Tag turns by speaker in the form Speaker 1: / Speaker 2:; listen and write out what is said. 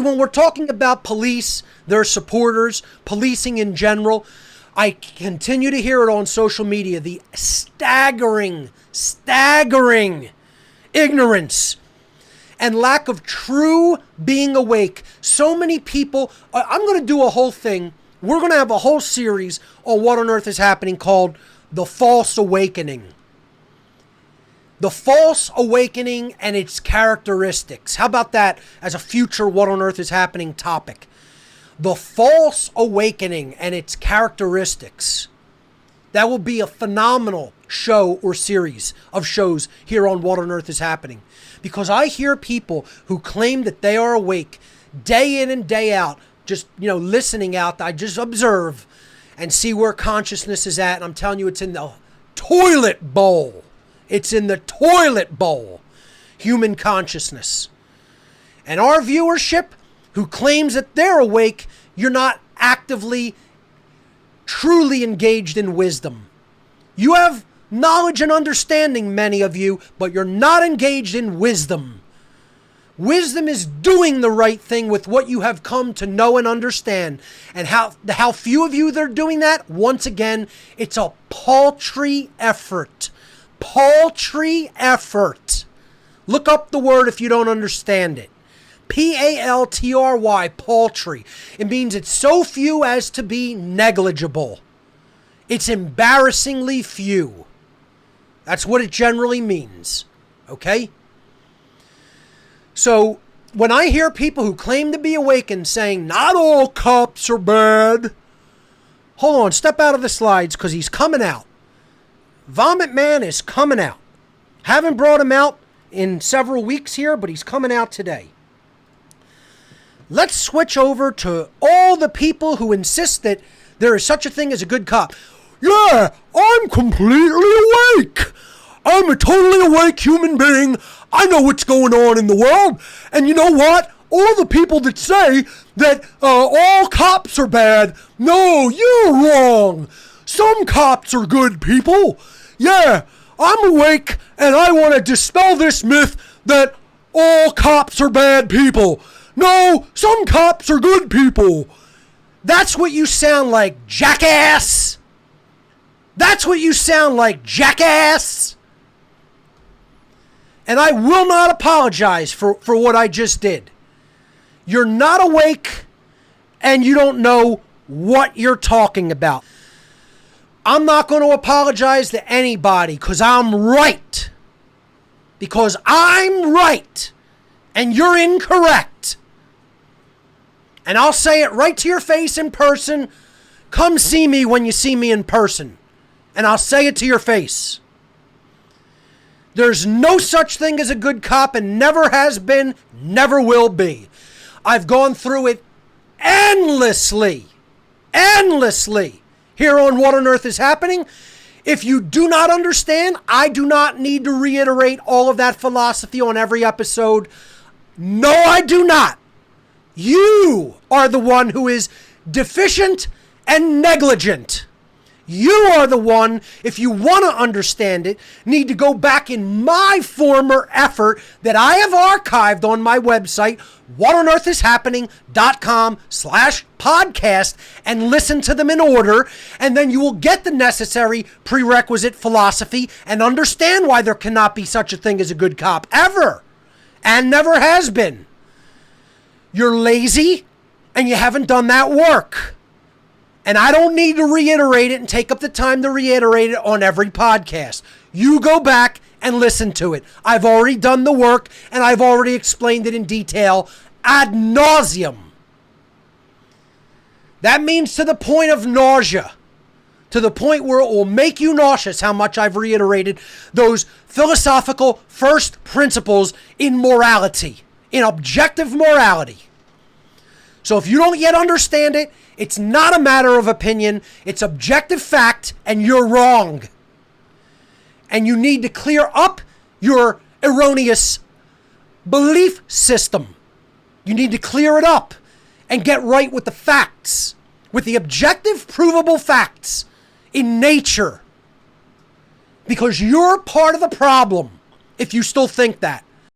Speaker 1: when we're talking about police, their supporters, policing in general, I continue to hear it on social media, the staggering ignorance and lack of true being awake. So many people, I'm going to do a whole thing. We're going to have a whole series on what on earth is happening called The False Awakening. The False Awakening and its characteristics. How about that as a future what on earth is happening topic? The False Awakening and its characteristics. That will be a phenomenal show or series of shows here on What on Earth is Happening. Because I hear people who claim that they are awake day in and day out, just, listening out. I just observe and see where consciousness is at. And I'm telling you, it's in the toilet bowl. It's in the toilet bowl. Human consciousness. And our viewership who claims that they're awake, you're not actively, truly engaged in wisdom. You have knowledge and understanding, many of you, but you're not engaged in wisdom. Wisdom is doing the right thing with what you have come to know and understand. And how few of you that are doing that, once again, it's a paltry effort. Paltry effort. Look up the word if you don't understand it. Paltry, paltry. It means it's so few as to be negligible. It's embarrassingly few. That's what it generally means. Okay? So, when I hear people who claim to be awakened saying, not all cops are bad. Hold on, step out of the slides because he's coming out. Vomit Man is coming out. Haven't brought him out in several weeks here, but he's coming out today. Let's switch over to all the people who insist that there is such a thing as a good cop. Yeah, I'm completely awake. I'm a totally awake human being. I know what's going on in the world. And you know what? All the people that say that all cops are bad, no, you're wrong. Some cops are good people. Yeah, I'm awake and I want to dispel this myth that all cops are bad people. No, some cops are good people. That's what you sound like, jackass. That's what you sound like, jackass. And I will not apologize for what I just did. You're not awake and you don't know what you're talking about. I'm not going to apologize to anybody because I'm right. Because I'm right and you're incorrect. And I'll say it right to your face in person. Come see me when you see me in person. And I'll say it to your face. There's no such thing as a good cop and never has been, never will be. I've gone through it endlessly here on What on Earth is Happening. If you do not understand, I do not need to reiterate all of that philosophy on every episode. No, I do not. You are the one who is deficient and negligent. You are the one, if you want to understand it, need to go back in my former effort that I have archived on my website, whatonearthishappening.com/podcast, and listen to them in order, and then you will get the necessary prerequisite philosophy and understand why there cannot be such a thing as a good cop, ever, and never has been. You're lazy, and you haven't done that work. And I don't need to reiterate it and take up the time to reiterate it on every podcast. You go back and listen to it. I've already done the work and I've already explained it in detail ad nauseum. That means to the point of nausea. To the point where it will make you nauseous how much I've reiterated those philosophical first principles in morality, in objective morality. So if you don't yet understand it, it's not a matter of opinion. It's objective fact, and you're wrong. And you need to clear up your erroneous belief system. You need to clear it up and get right with the facts, with the objective, provable facts in nature. Because you're part of the problem if you still think that.